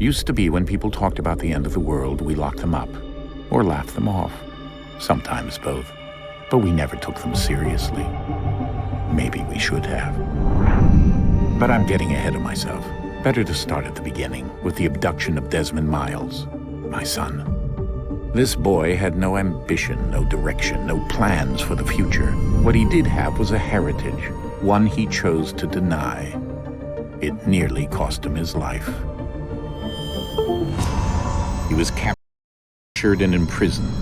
Used to be when people talked about the end of the world, we locked them up, or laughed them off. Sometimes both. But we never took them seriously. Maybe we should have. But I'm getting ahead of myself. Better to start at the beginning, with the abduction of Desmond Miles, my son. This boy had no ambition, no direction, no plans for the future. What he did have was a heritage, one he chose to deny. It nearly cost him his life. He was captured and imprisoned.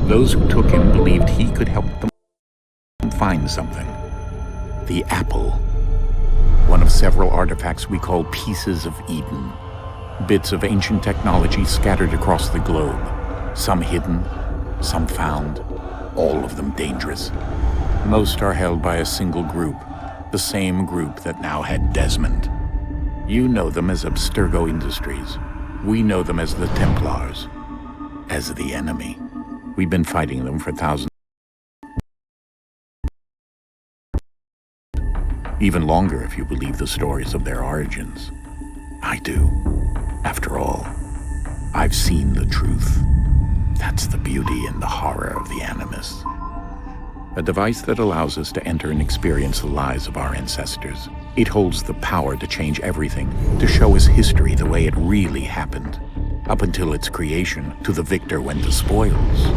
Those who took him believed he could help them find something. The apple. One of several artifacts we call pieces of Eden. Bits of ancient technology scattered across the globe. Some hidden, some found, all of them dangerous. Most are held by a single group, the same group that now had Desmond. You know them as Abstergo Industries. We know them as the Templars, as the enemy. We've been fighting them for thousands. Even longer if you believe the stories of their origins. I do. After all, I've seen the truth. That's the beauty and the horror of the Animus. A device that allows us to enter and experience the lives of our ancestors. It holds the power to change everything, to show us history the way it really happened. Up until its creation, to the victor went the spoils,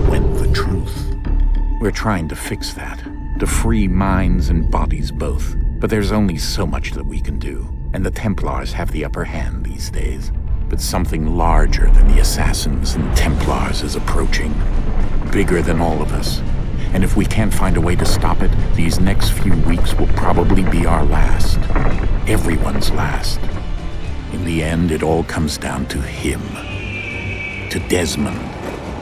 went the truth. We're trying to fix that, to free minds and bodies both. But there's only so much that we can do, and the Templars have the upper hand these days. But something larger than the assassins and Templars is approaching, bigger than all of us. And if we can't find a way to stop it, these next few weeks will probably be our last. Everyone's last. In the end, it all comes down to him. To Desmond.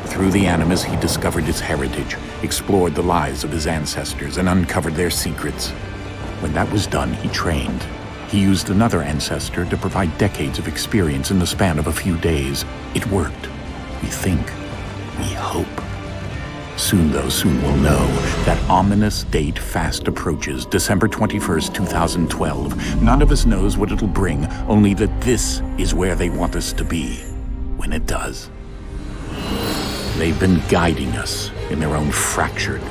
Through the Animus, he discovered his heritage, explored the lives of his ancestors, and uncovered their secrets. When that was done, he trained. He used another ancestor to provide decades of experience in the span of a few days. It worked. We think. We hope. Soon, though, soon we'll know. That ominous date fast approaches, December 21st, 2012. None of us knows what it'll bring, only that this is where they want us to be, when it does. They've been guiding us in their own fractured,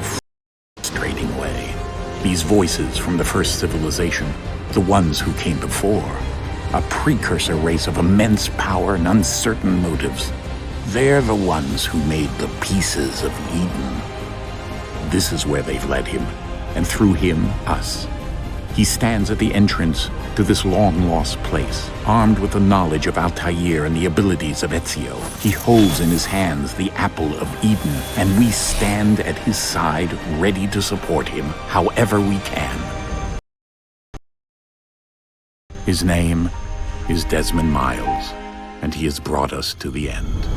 frustrating way. These voices from the first civilization, the ones who came before, a precursor race of immense power and uncertain motives. They're the ones who made the pieces of Eden. This is where they've led him, and through him, us. He stands at the entrance to this long-lost place, armed with the knowledge of Altair and the abilities of Ezio. He holds in his hands the apple of Eden, and we stand at his side, ready to support him however we can. His name is Desmond Miles, and he has brought us to the end.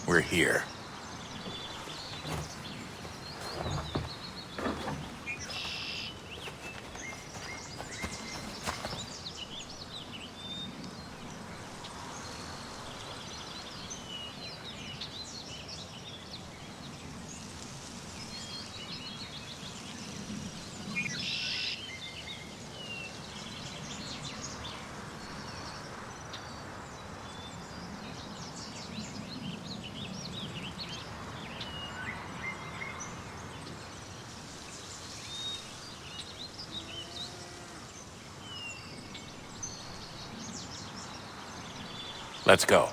We're here. Let's go.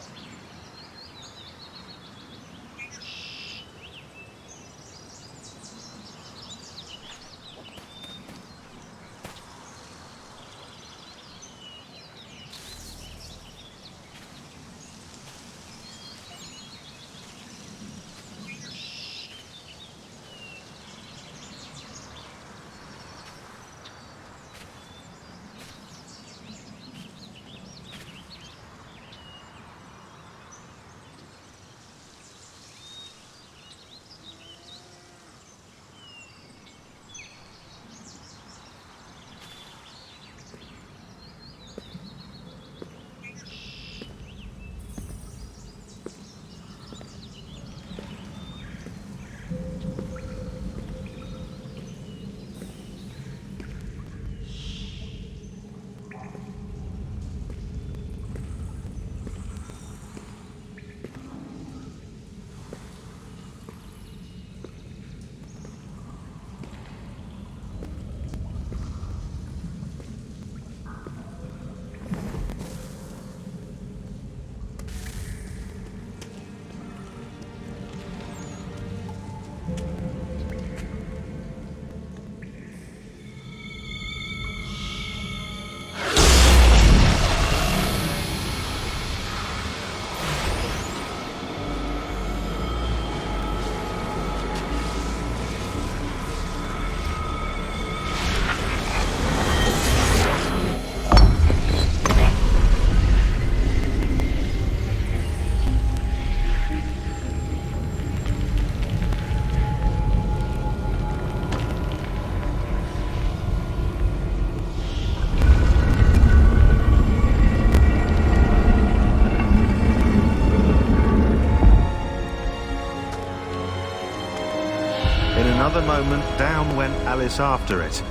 In another moment, down went Alice after it,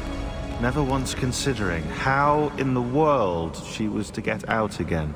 never once considering how in the world she was to get out again.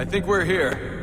I think we're here.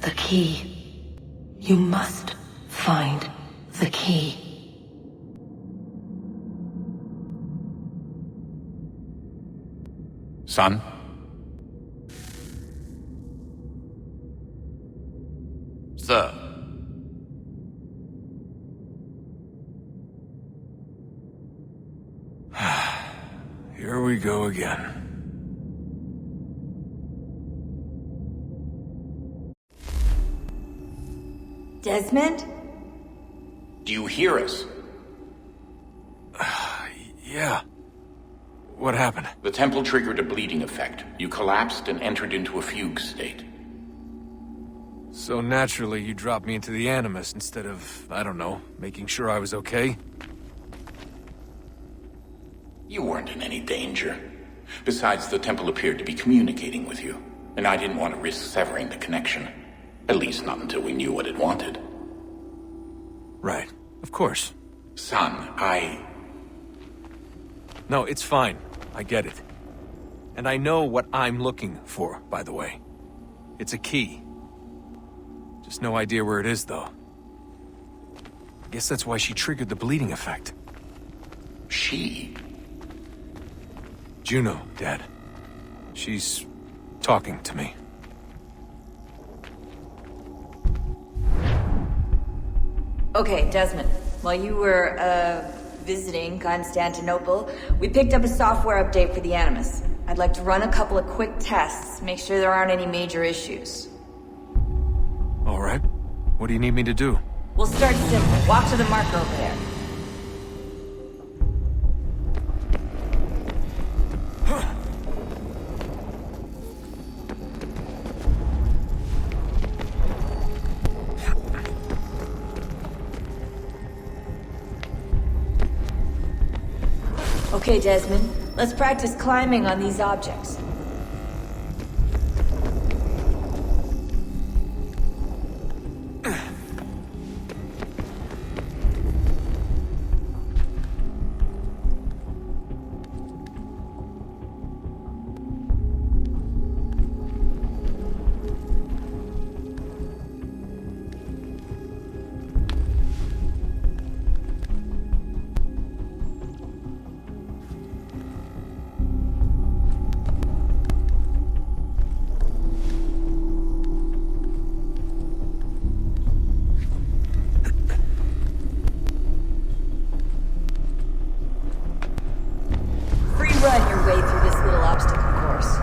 The key. You must find the key. Son? Sir. Here we go again. Desmond? Do you hear us? Yeah. What happened? The temple triggered a bleeding effect. You collapsed and entered into a fugue state. So naturally, you dropped me into the Animus instead of, I don't know, making sure I was okay? You weren't in any danger. Besides, the temple appeared to be communicating with you, and I didn't want to risk severing the connection. At least not until we knew what it wanted. Right. Of course. Son, No, it's fine. I get it. And I know what I'm looking for, by the way. It's a key. Just no idea where it is, though. I guess that's why she triggered the bleeding effect. She? Juno, Dad. She's talking to me. Okay, Desmond. While you were, visiting Constantinople, we picked up a software update for the Animus. I'd like to run a couple of quick tests, make sure there aren't any major issues. right. What do you need me to do? We'll start simple. Walk to the marker over there. Okay, Desmond. Let's practice climbing on these objects. Run your way through this little obstacle course.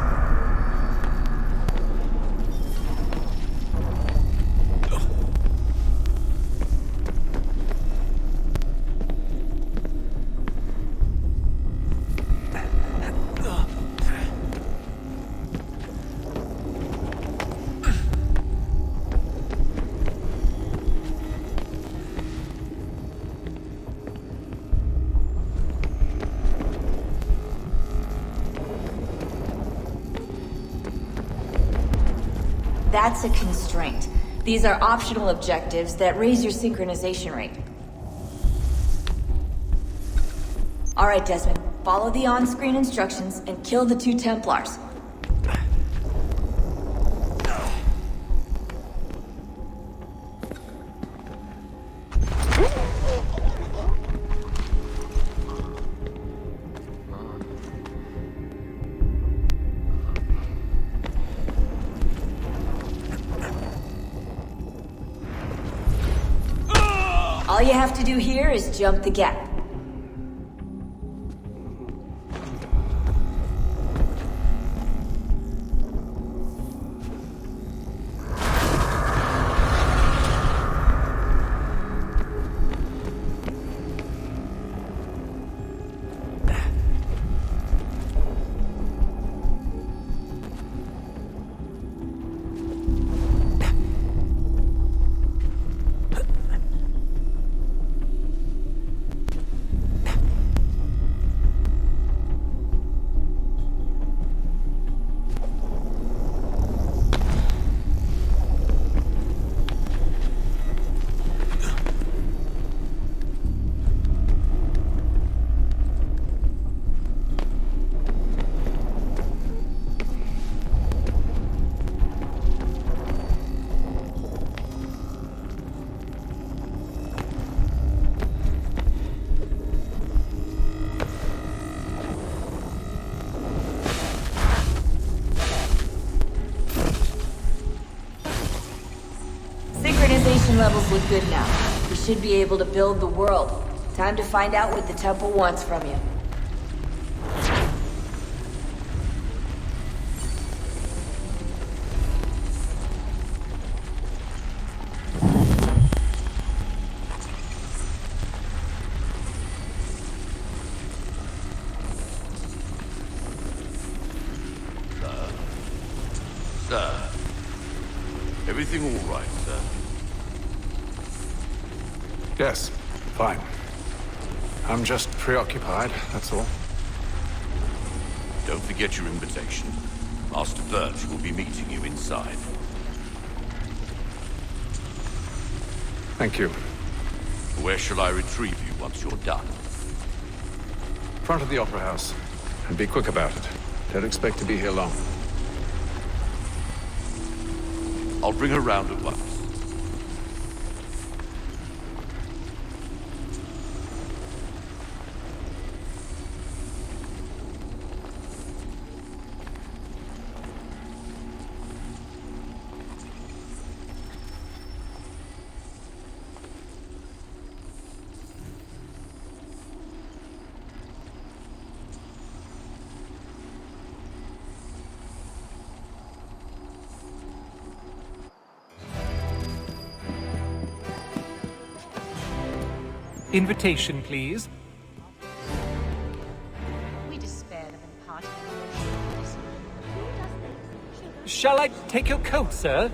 That's a constraint. These are optional objectives that raise your synchronization rate. Alright, Desmond. Follow the on-screen instructions and kill the 2 Templars. All you have to do here is jump the gap. Synchronization levels look good now. We should be able to build the world. Time to find out what the temple wants from you. Sir. Everything all right, sir? Yes, fine. I'm just preoccupied, that's all. Don't forget your invitation. Master Birch will be meeting you inside. Thank you. Where shall I retrieve you once you're done? Front of the Opera House. And be quick about it. Don't expect to be here long. I'll bring her round at once. Invitation, please. We despair of imparting emotional discipline. Who does this? Shall I take your coat, sir?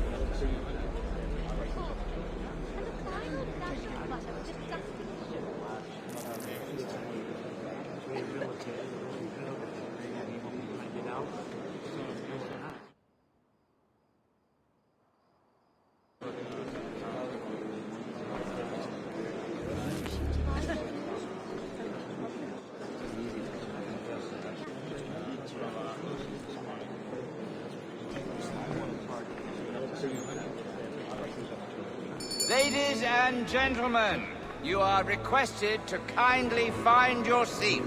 Ladies and gentlemen, you are requested to kindly find your seat.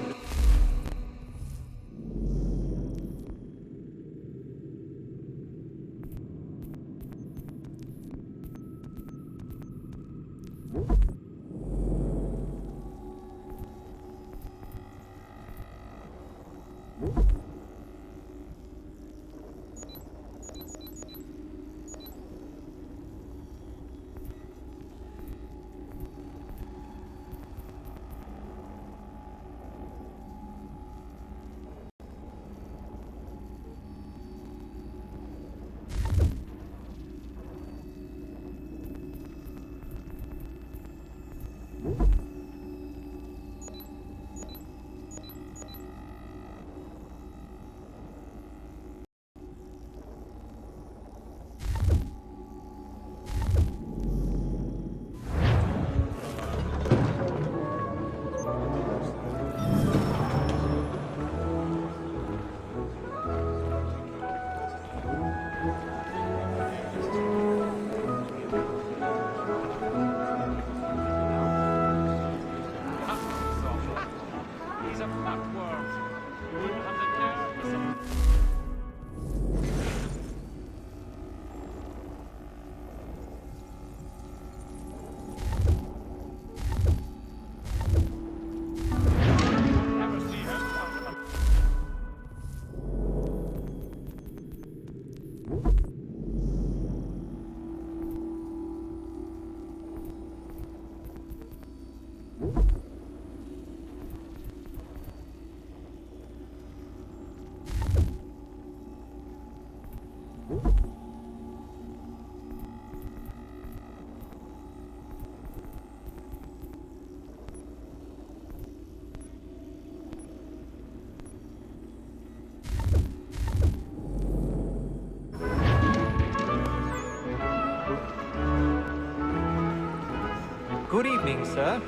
Good evening, sir.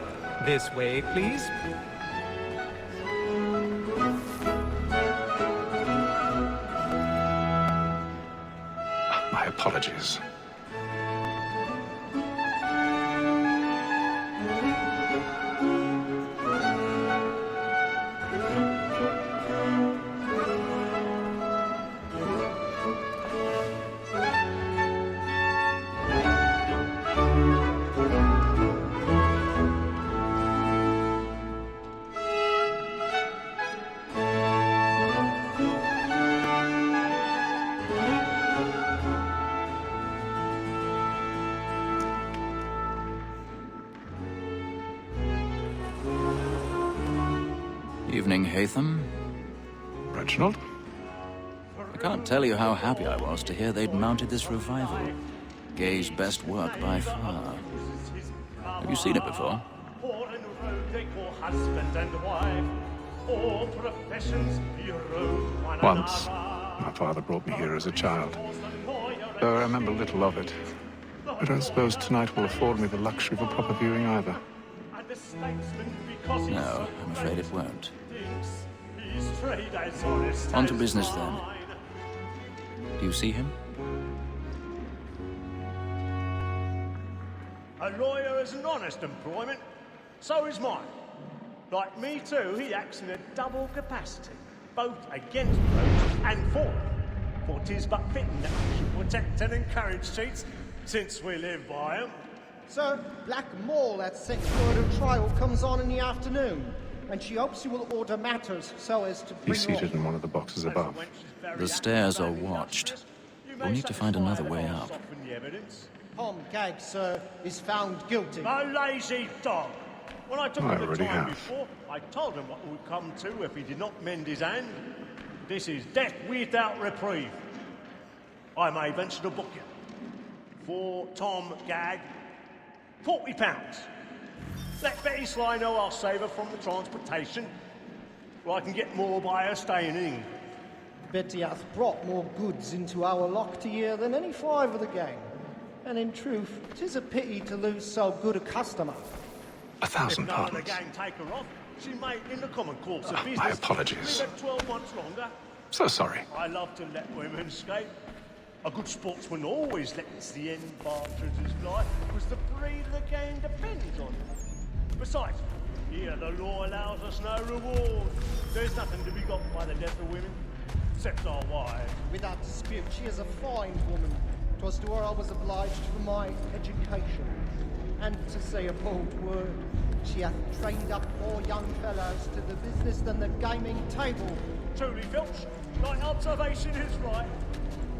This way, please. My apologies. Evening, Hatham. Reginald? I can't tell you how happy I was to hear they'd mounted this revival. Gay's best work by far. Have you seen it before? Once. My father brought me here as a child. Though I remember little of it. I don't suppose tonight will afford me the luxury of a proper viewing either. No, I'm afraid it won't. On to business, then. Do you see him? A lawyer is an honest employment. So is mine. Like me too, he acts in a double capacity, both against roads and for them. For 'tis but fitting that we should protect and encourage cheats, since we live by 'em. Sir, Black Mall at 6 murder trial comes on in the afternoon, and she hopes you will order matters so as to bring He's seated in one of the boxes above. The stairs are watched. We'll need to find another way up. Tom Gag, sir, is found guilty. A lazy dog! When I took I him the already time have. before, I told him what it would come to if he did not mend his hand. This is death without reprieve. I may venture to book you. For Tom Gag, £40. Let Betty Sly know I'll save her from the transportation, or I can get more by her staying in England. Betty hath brought more goods into our lock to year than any five of the gang. And in truth, 'tis a pity to lose so good a customer. If none of the gang take her off, she may, in the common course of business, my apologies. live her 12 months longer. So sorry. I love to let women escape. A good sportsman always lets the end partridges fly, because the breed of the game depends on it. Besides, here the law allows us no reward. There's nothing to be got by the death of women, except our wives. Without dispute, she is a fine woman. 'Twas to her I was obliged for my education. And to say a bold word, she hath trained up more young fellows to the business than the gaming table. Truly, Filch, thy observation is right.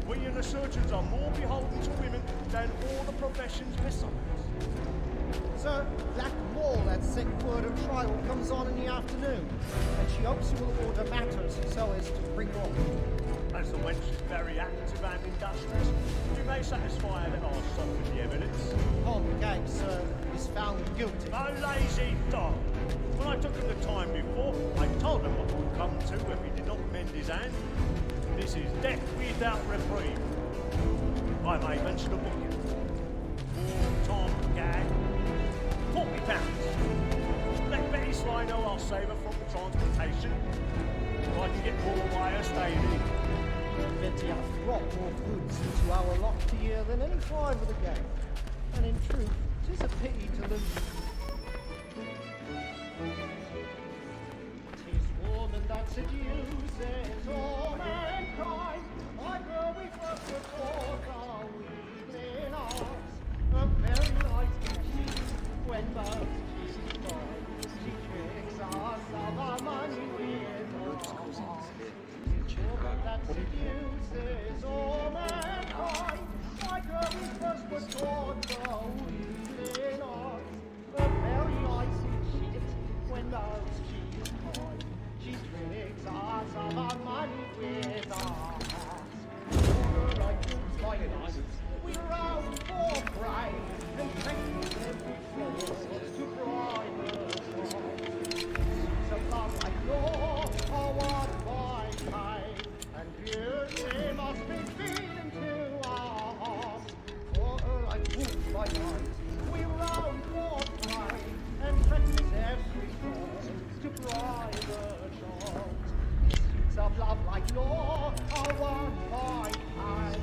We and the surgeons are more beholden to women than all the professions besides. Sir, Black Mall at second word of trial comes on in the afternoon, and she hopes you will order matters so as to bring off. As the wench is very active and industrious, we may satisfy her that I'll soften the evidence. Tom Gag, sir, is found guilty. A lazy dog! When I took him the time before, I told him what would come to if he did not mend his hand. This is death without reprieve. I may venture to book you. For Tom Gag, £40. Let Betty Sly know I'll save her from the transportation, or I can get more by her staying in. Betty hath brought more goods into our lock to year than any five of the gang. And in truth, 'tis a pity to lose. 'Tis woman that seduces all mankind. I girl we first were taught our evening hours. A very night she, when birds she flies. She tricks us of our money with her heart. Woman that seduces all mankind. My girl we first were taught our evening hours. A very night she, when birds she flies. She tricks us of our money with our hearts. Like fools by night, we round for prey and practice every flaw to bribe her wrong. So love like law, or what by pay, and beauty must be feeding to our hearts. For her like fools by night, we round for prey and practice every flaw to bribe her charms. Of love like law, or one by pay,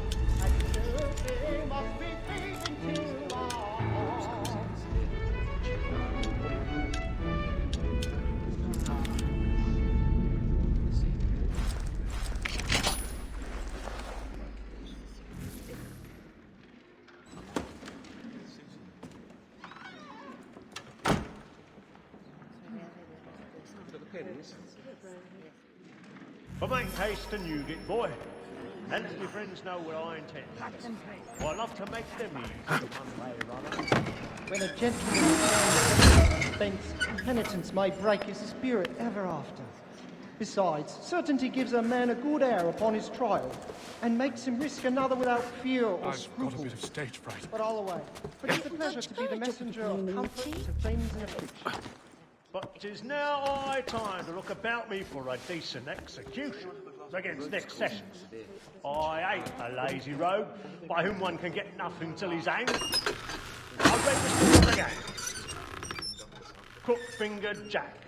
and beauty must be feeding to our hearts. But make haste and you get, boy. And let your friends know what I intend. Well, I love to make them easy one way or other. When a gentleman thinks penitence may break his spirit ever after. Besides, certainty gives a man a good air upon his trial, and makes him risk another without fear or scruple. Got a bit of stage fright. But all away. But it's a pleasure to be the messenger of comfort to friends in affliction. But 'tis now high time to look about me for a decent execution against next sessions. I ain't a lazy rogue by whom one can get nothing till he's hanged. I registered the gang. Crook-fingered Jack.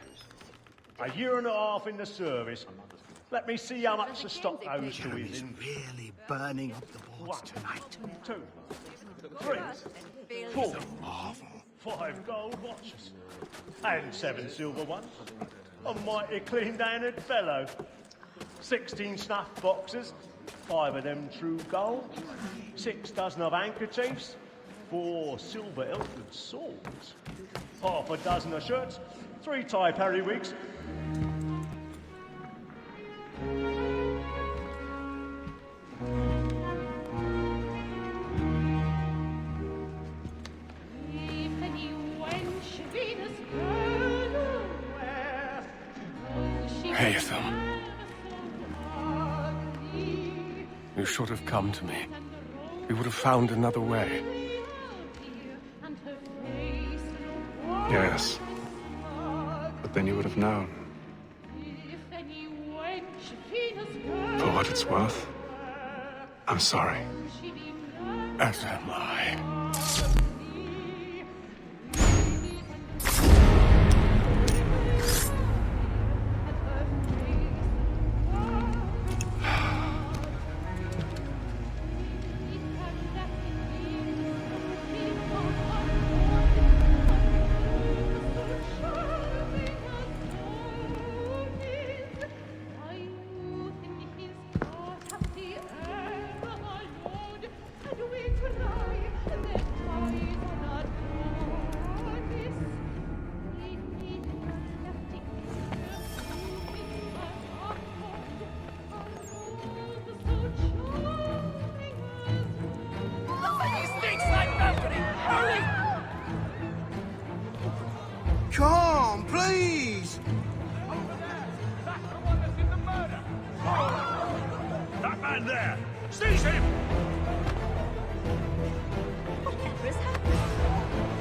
A year and a half in the service. Let me see how much the stock owes to his really burning up the boards 1, tonight. 2, 3, 4, 5 gold watches, and 7 silver ones. A mighty clean-handed fellow. 16 snuff boxes, 5 of them true gold, 6 dozen of handkerchiefs, 4 silver hilted swords, half a dozen of shirts, 3 tie periwigs. Penny wench, Venus girl. Haytham. You should have come to me. We would have found another way. Yes. But then you would have known. For what it's worth, I'm sorry. As am I. Come, please! That man there! Seize him!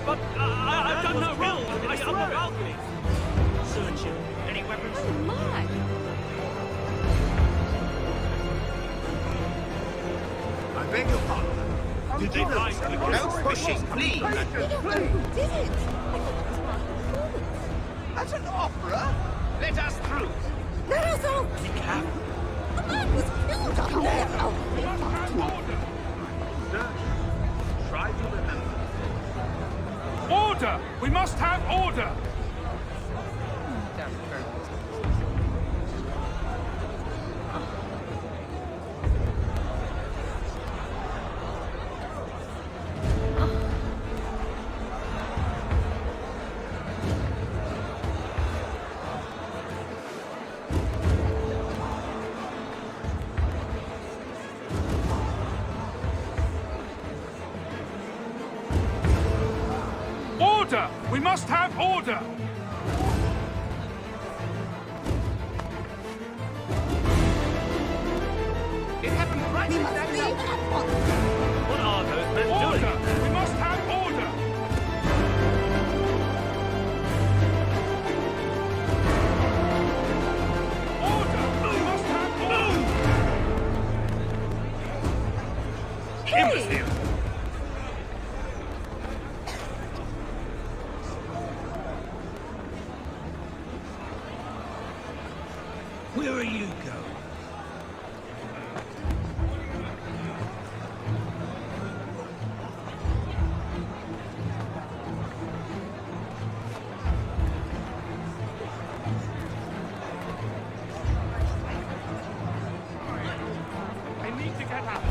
But I've done no wrong. I'm on the balcony. Search him. Any weapons? Oh my! I beg your pardon. Did they find the No pushing, please! We don't know who did it! I thought it was my performance. That's an opera? Let us through. Let us out! Be careful. The man was killed up there! Try to remember. Order! We must have order! Order! We must have order! It happened right We in must that leave house. at once! What are those men Order! doing? We must have order! Order! We must have order! Imbecile! Where are you going? I need to get out.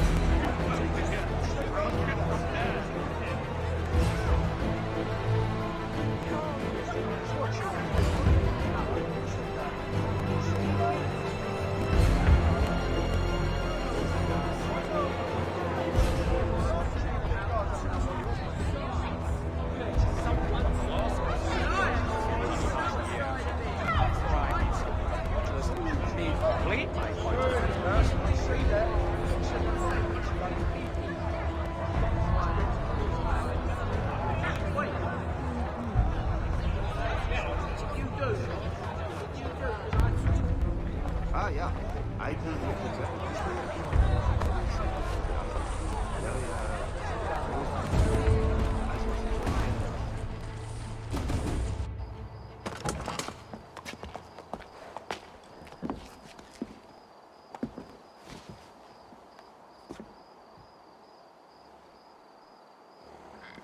Ah, yeah. I do.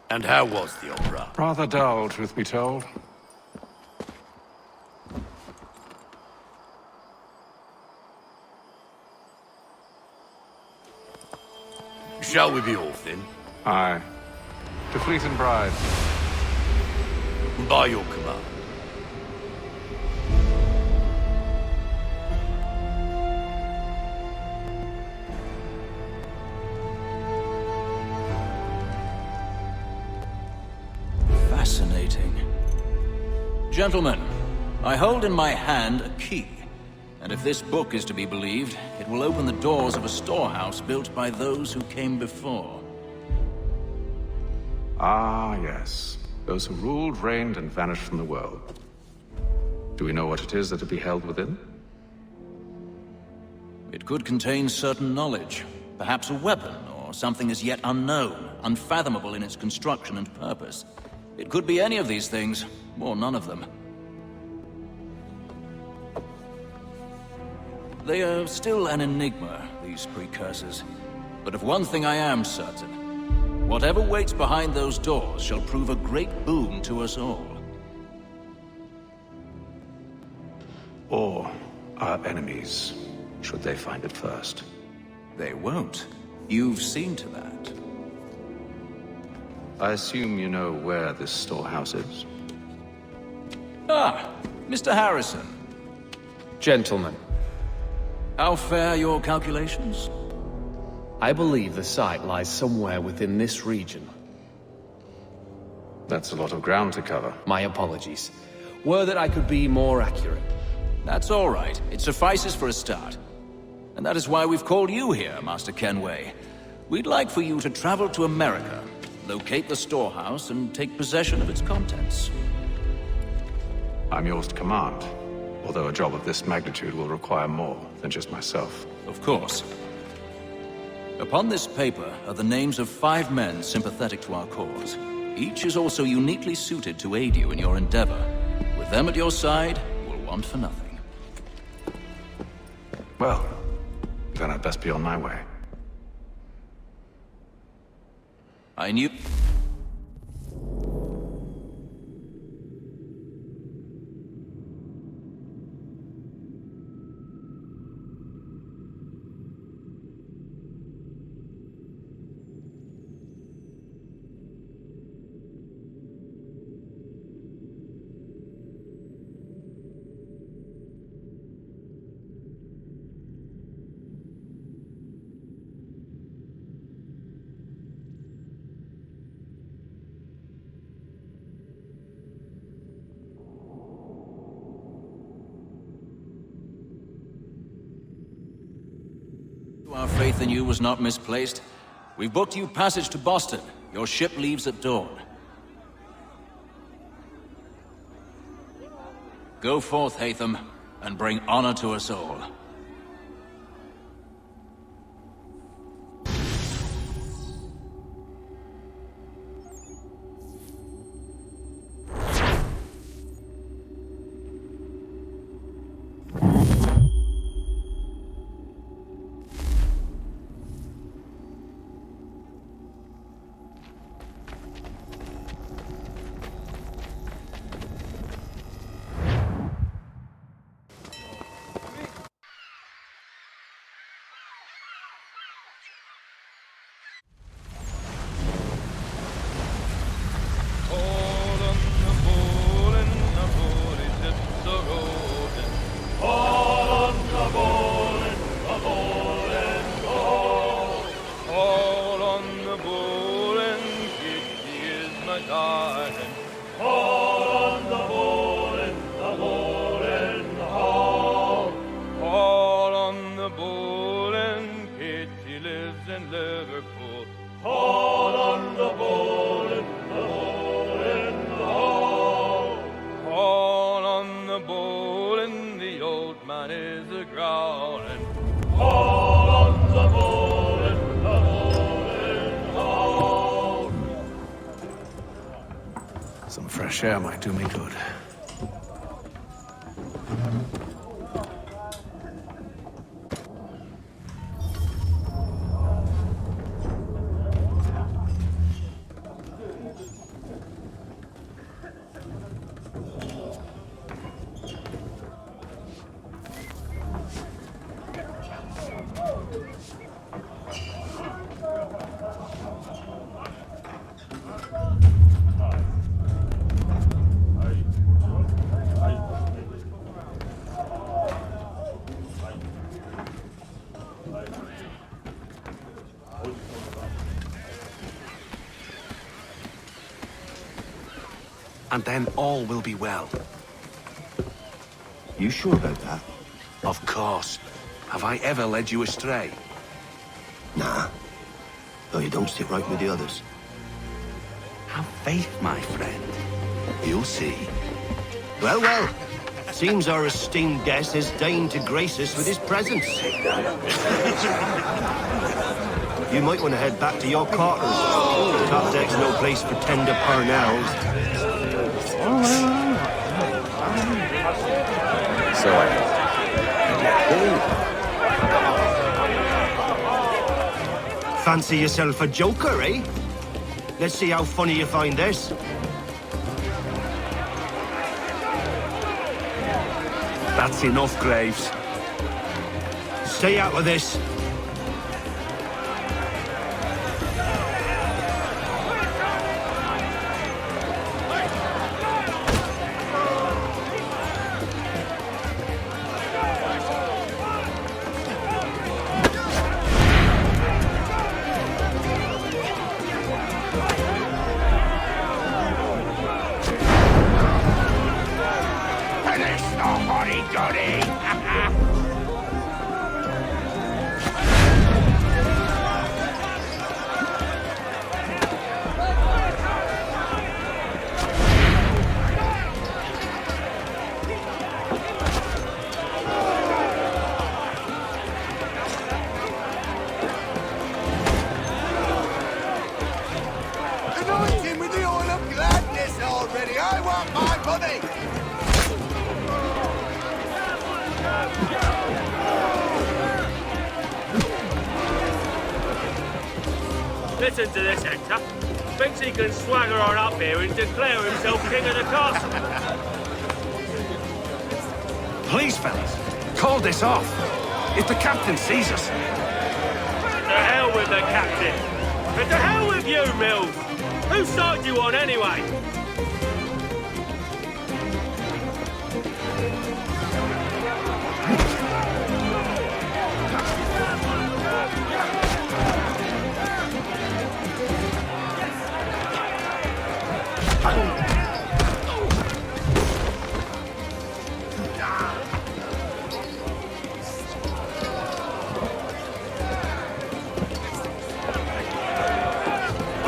And how was the opera? Rather dull, truth be told. Shall we be off then? Aye. To Fleet and Bride. By your command. Fascinating. Gentlemen, I hold in my hand a key. And if this book is to be believed, it will open the doors of a storehouse built by those who came before. Ah, yes. Those who ruled, reigned, and vanished from the world. Do we know what it is that will be held within? It could contain certain knowledge. Perhaps a weapon, or something as yet unknown, unfathomable in its construction and purpose. It could be any of these things, or none of them. They are still an enigma, these precursors. But of one thing I am certain. Whatever waits behind those doors shall prove a great boon to us all. Or our enemies, should they find it first. They won't. You've seen to that. I assume you know where this storehouse is? Ah, Mr. Harrison. Gentlemen. How fare your calculations? I believe the site lies somewhere within this region. That's a lot of ground to cover. My apologies. Were that I could be more accurate. That's all right. It suffices for a start. And that is why we've called you here, Master Kenway. We'd like for you to travel to America, locate the storehouse, and take possession of its contents. I'm yours to command, although a job of this magnitude will require more than just myself. Of course. Upon this paper are the names of 5 men sympathetic to our cause. Each is also uniquely suited to aid you in your endeavor. With them at your side, you'll want for nothing. Well, then I'd best be on my way. I knew... Our faith in you was not misplaced. We've booked you passage to Boston. Your ship leaves at dawn. Go forth, Hatham, and bring honor to us all. Some fresh air might do me good. And then all will be well. You sure about that? Of course. Have I ever led you astray? Nah. Though you don't sit right with the others. Have faith, my friend. You'll see. Well, well. Seems our esteemed guest has deigned to grace us with his presence. You might want to head back to your quarters. Top deck's no place for tender parnells. Fancy yourself a joker, eh? Let's see how funny you find this. That's enough, Graves. Stay out of this. Listen to this, Hector. Thinks he can swagger on up here and declare himself king of the castle. Please, fellas, call this off. If the captain sees us... To hell with the captain. And to hell with you, Mills. Whose side you on, anyway?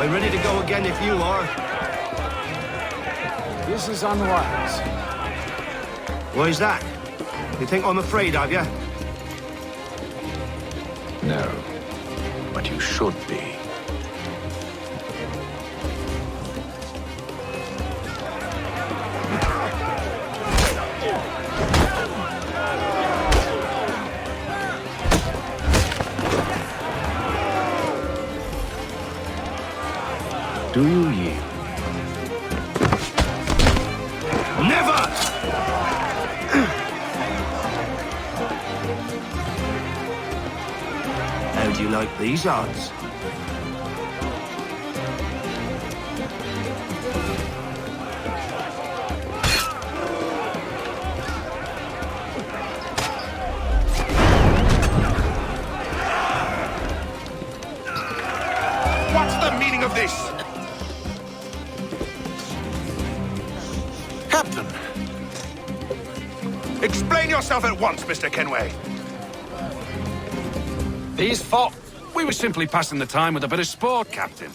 I'm ready to go again if you are. This is unwise. Why's that? You think I'm afraid of you? No, but you should be. Do you yield? Never! How do you like these odds? What's the meaning of this? Captain! Explain yourself at once, Mr. Kenway. These folk... We were simply passing the time with a bit of sport, Captain.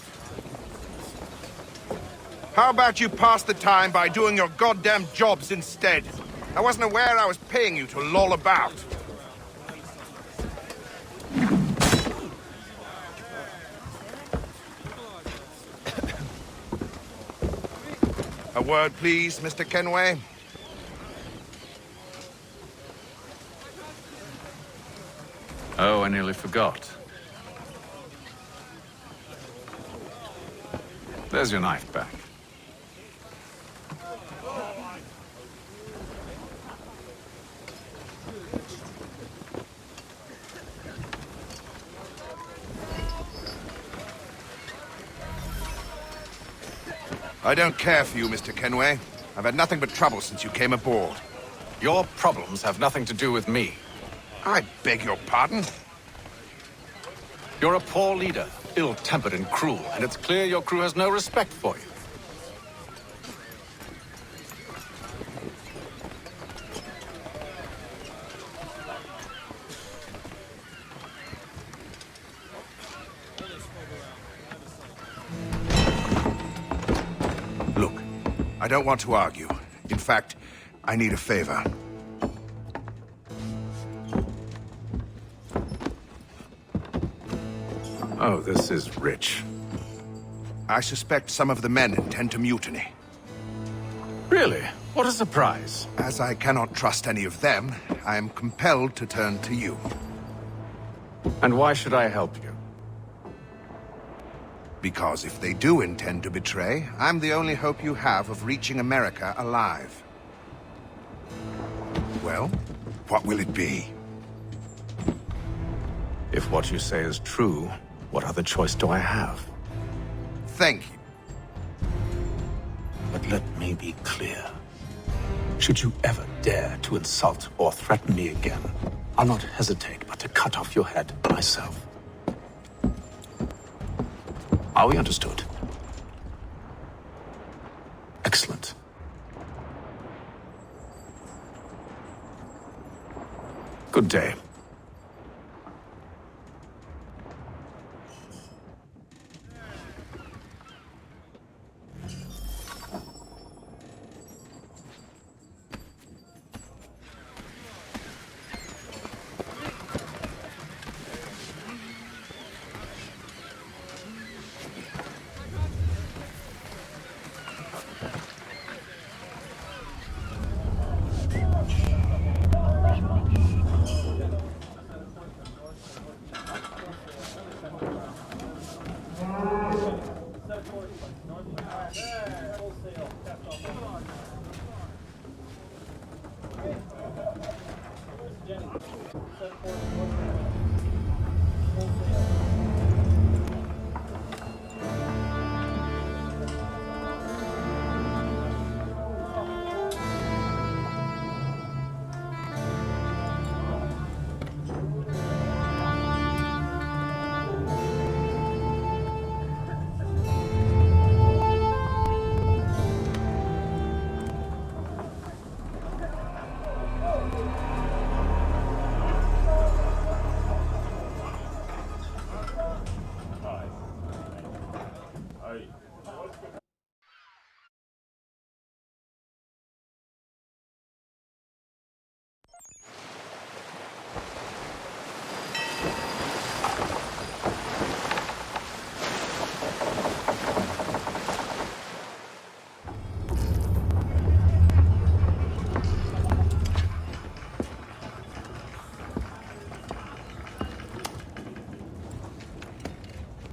How about you pass the time by doing your goddamn jobs instead? I wasn't aware I was paying you to loll about. A word, please, Mr. Kenway. Oh, I nearly forgot. There's your knife back. I don't care for you, Mr. Kenway. I've had nothing but trouble since you came aboard. Your problems have nothing to do with me. I beg your pardon? You're a poor leader, ill-tempered and cruel, and it's clear your crew has no respect for you. I don't want to argue. In fact, I need a favor. Oh, this is rich. I suspect some of the men intend to mutiny. Really? What a surprise. As I cannot trust any of them, I am compelled to turn to you. And why should I help you? Because if they do intend to betray, I'm the only hope you have of reaching America alive. Well, what will it be? If what you say is true, what other choice do I have? Thank you. But let me be clear. Should you ever dare to insult or threaten me again, I'll not hesitate but to cut off your head myself. Are we understood? Excellent. Good day.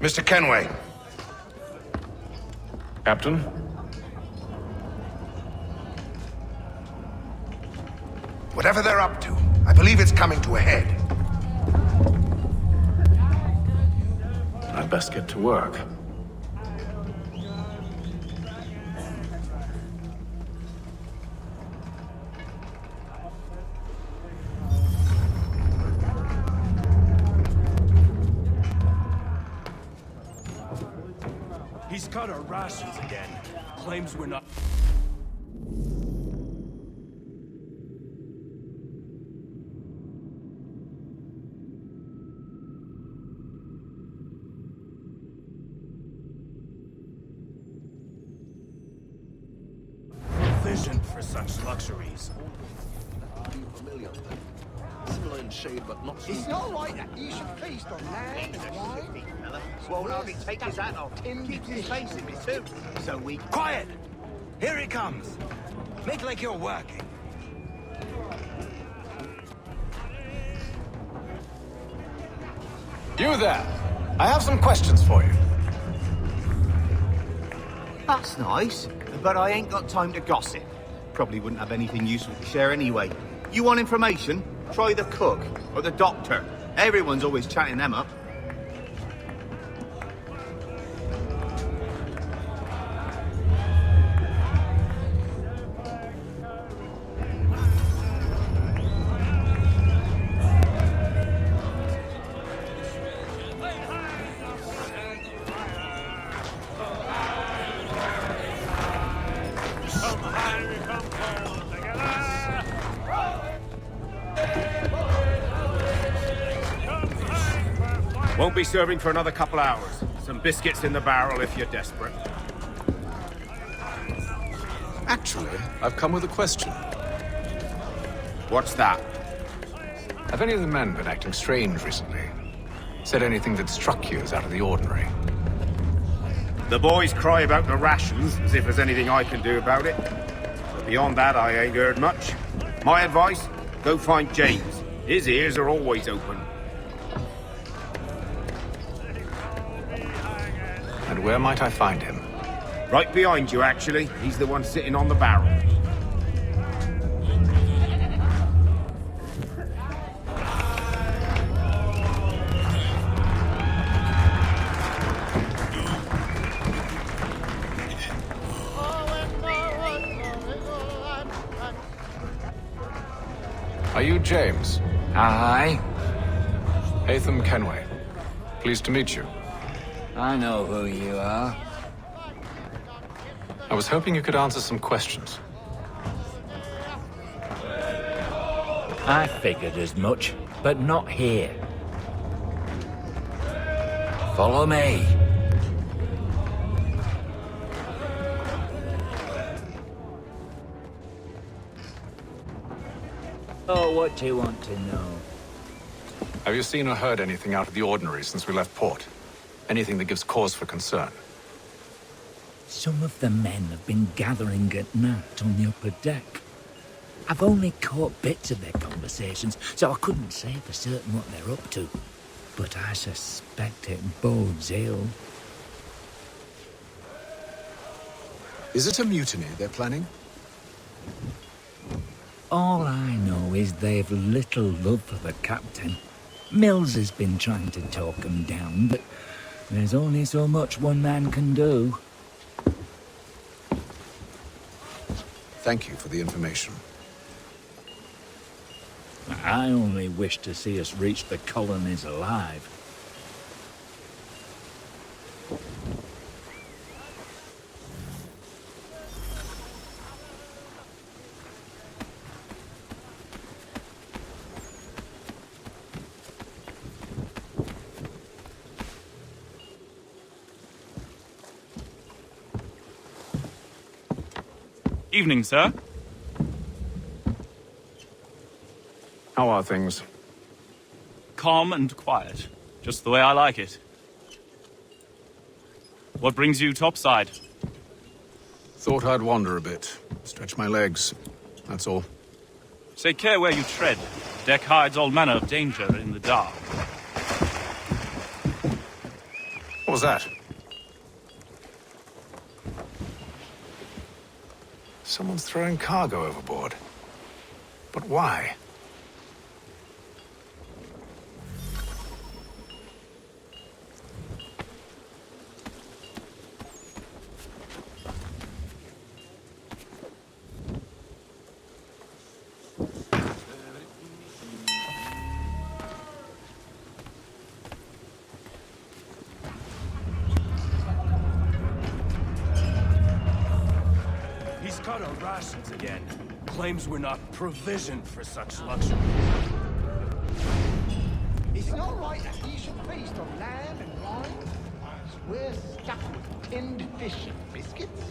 Mr. Kenway. Captain? Whatever they're up to, I believe it's coming to a head. I'd best get to work. He's cut our rations again. Claims we're not... Vision for such luxuries. Similar in shade, but not It's not right that you should feast on land, wine. Won't hardly take his hat off. Keeps his face in me too. So we... Quiet! Here he comes. Make like you're working. You there! I have some questions for you. That's nice, but I ain't got time to gossip. Probably wouldn't have anything useful to share anyway. You want information? Try the cook or the doctor. Everyone's always chatting them up. Won't be serving for another couple hours. Some biscuits in the barrel if you're desperate. Actually, I've come with a question. What's that? Have any of the men been acting strange recently? Said anything that struck you as out of the ordinary? The boys cry about the rations, as if there's anything I can do about it. But beyond that, I ain't heard much. My advice? Go find James. His ears are always open. And where might I find him? Right behind you, actually. He's the one sitting on the barrel. Are you James? Aye. Hatham Kenway. Pleased to meet you. I know who you are. I was hoping you could answer some questions. I figured as much, but not here. Follow me. Oh, what do you want to know? Have you seen or heard anything out of the ordinary since we left port? Anything that gives cause for concern? Some of the men have been gathering at night on the upper deck. I've only caught bits of their conversations, so I couldn't say for certain what they're up to. But I suspect it bodes ill. Is it a mutiny they're planning? All I know is they've little love for the captain. Mills has been trying to talk him down, but there's only so much one man can do. Thank you for the information. I only wish to see us reach the colonies alive. Evening, sir. How are things? Calm and quiet. Just the way I like it. What brings you topside? Thought I'd wander a bit. Stretch my legs. That's all. Take care where you tread. Deck hides all manner of danger in the dark. What was that? Someone's throwing cargo overboard. But why? He's cut our rations again. Claims we're not provisioned for such luxury. Is it not right that he should feast on lamb and wine? We're stuck with tinned fish and biscuits.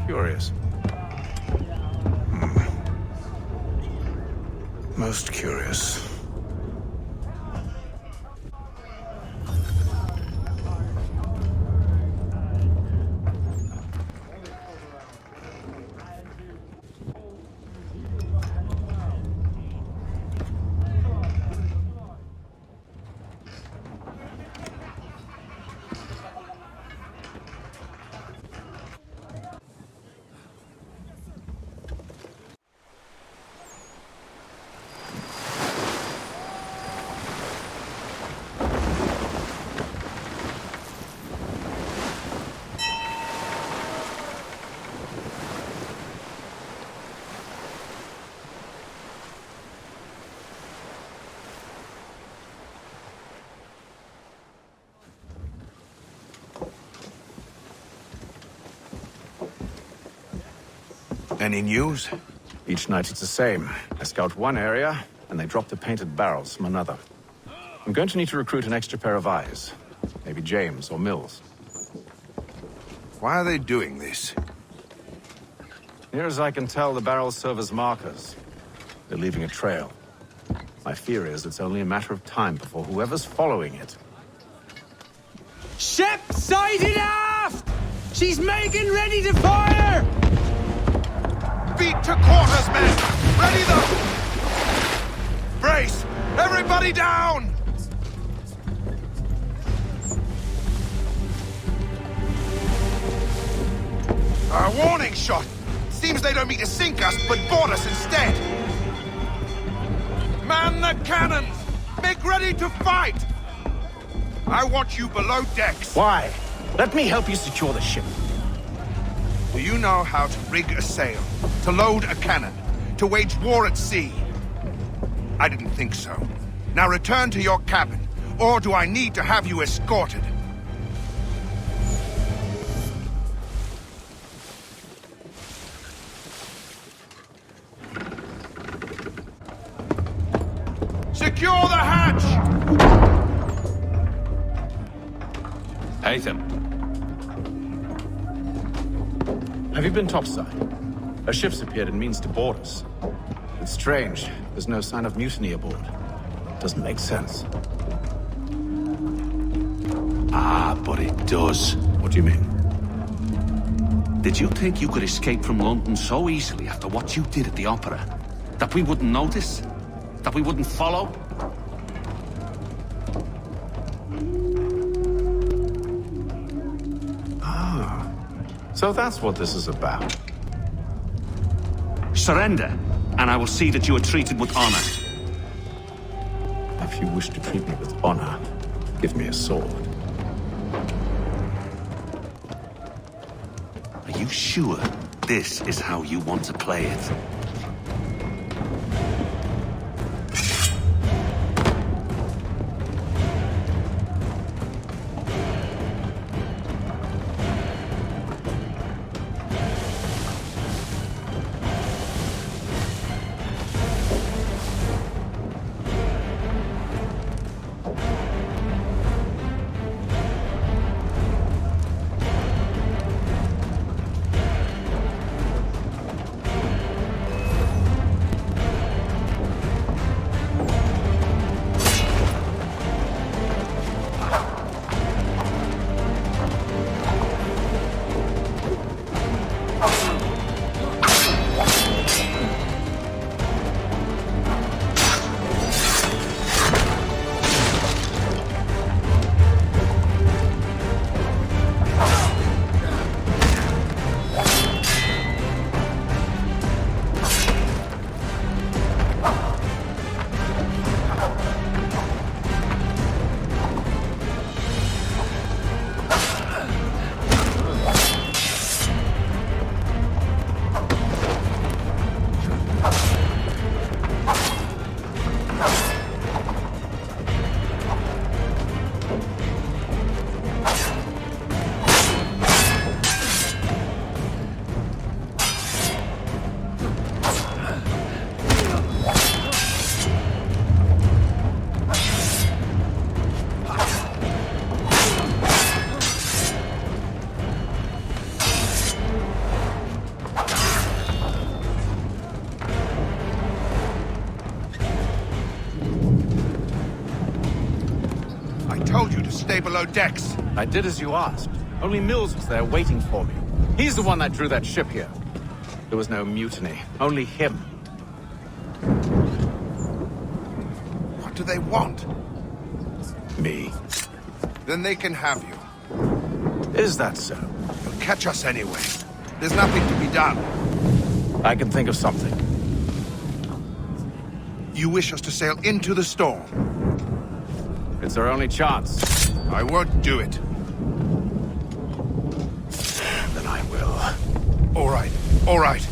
Curious. Most curious. Any news? Each night it's the same. I scout one area, and they drop the painted barrels from another. I'm going to need to recruit an extra pair of eyes. Maybe James or Mills. Why are they doing this? Near as I can tell, the barrels serve as markers. They're leaving a trail. My fear is it's only a matter of time before whoever's following it. Ship sighted aft! She's making ready to fire! Beat to quarters, men! Ready them! Brace! Everybody down! A warning shot! Seems they don't mean to sink us, but board us instead! Man the cannons! Make ready to fight! I want you below decks! Why? Let me help you secure the ship. Do you know how to rig a sail? To load a cannon? To wage war at sea? I didn't think so. Now return to your cabin, or do I need to have you escorted? Secure the hatch! Haytham. Have you been topside? A ship's appeared and means to board us. It's strange. There's no sign of mutiny aboard. Doesn't make sense. Ah, but it does. What do you mean? Did you think you could escape from London so easily after what you did at the opera? That we wouldn't notice? That we wouldn't follow? Ah. So that's what this is about. Surrender, and I will see that you are treated with honor. If you wish to treat me with honor, give me a sword. Are you sure this is how you want to play it? Stay below decks. I did as you asked. Only Mills was there waiting for me. He's the one that drew that ship here. There was no mutiny. Only him. What do they want? Me. Then they can have you. Is that so? They'll catch us anyway. There's nothing to be done. I can think of something. You wish us to sail into the storm? It's our only chance. I won't do it. Then I will. All right. All right.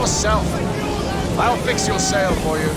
yourself. I'll fix your sail for you.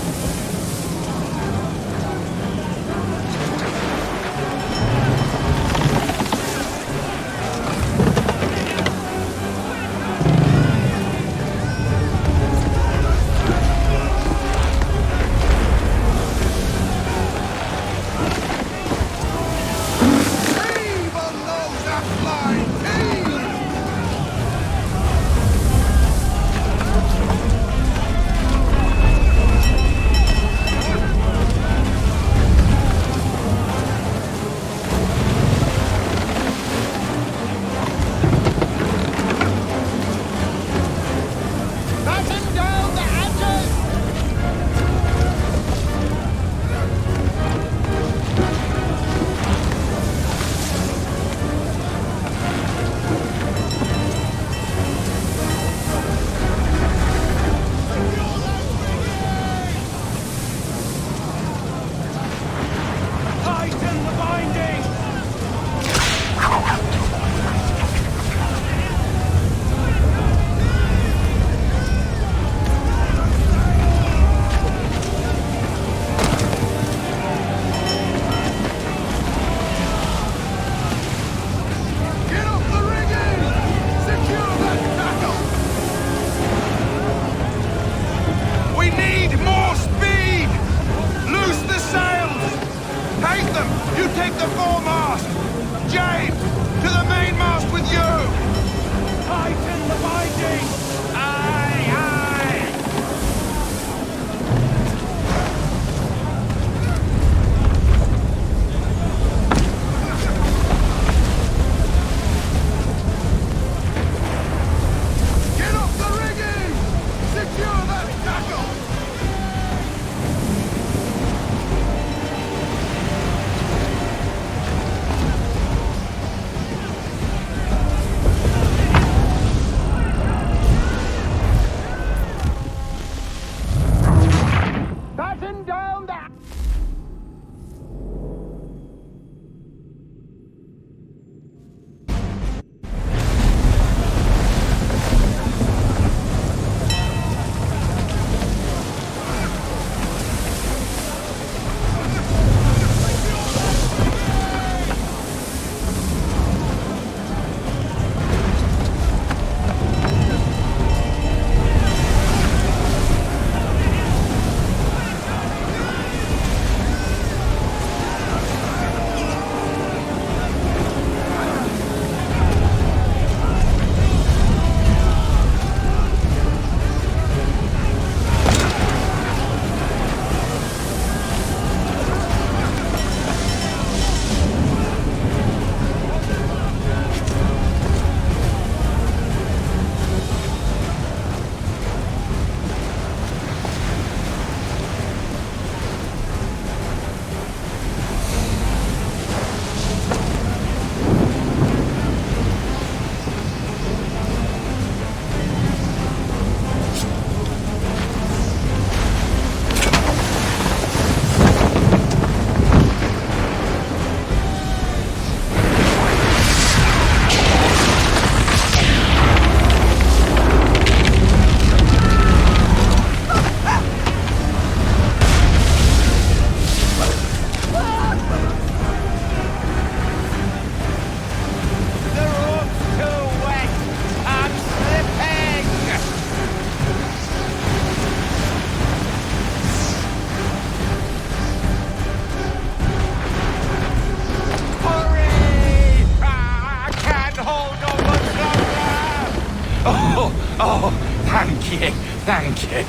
Oh, thank you, thank you.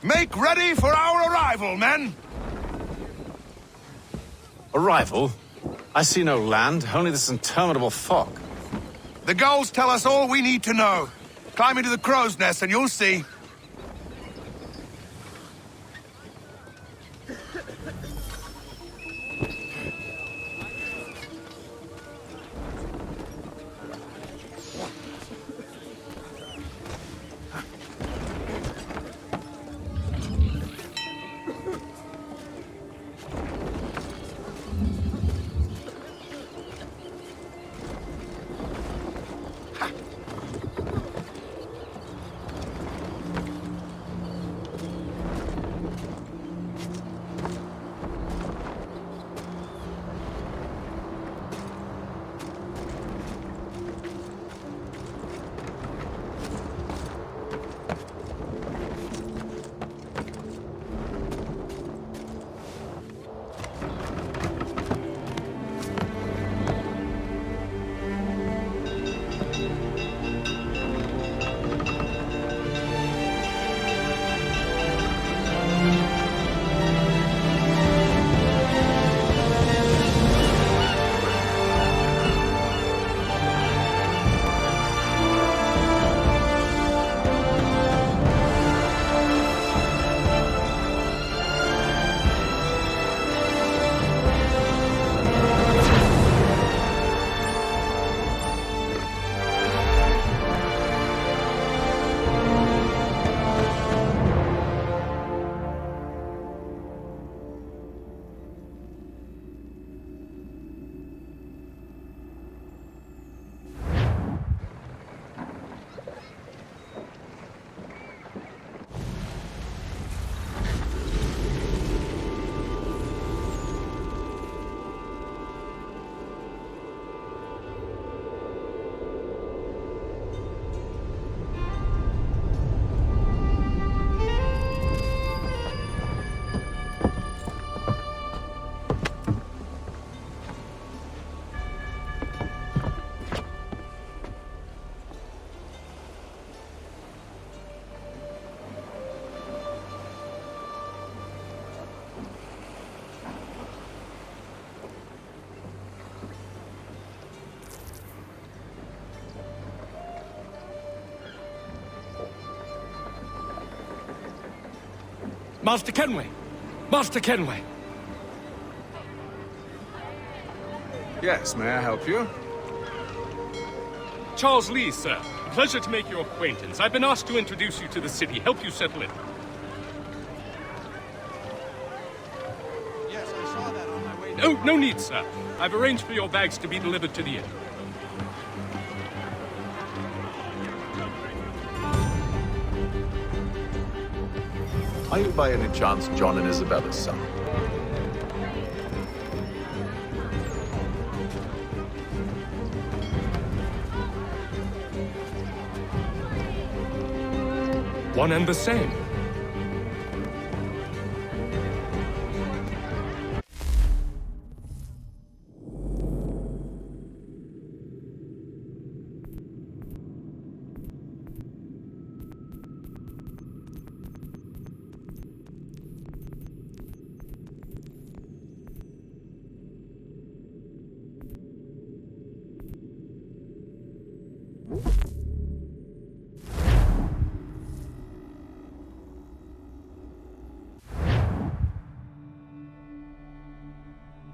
Make ready for our arrival, men! Arrival? I see no land, only this interminable fog. The gulls tell us all we need to know. Climb into the crow's nest and you'll see. Master Kenway! Master Kenway! Yes, may I help you? Charles Lee, sir. Pleasure to make your acquaintance. I've been asked to introduce you to the city, help you settle in. Yes, I saw that on my way down. Oh, no need, sir. I've arranged for your bags to be delivered to the inn. Are you by any chance John and Isabella's son? One and the same.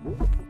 Whoop.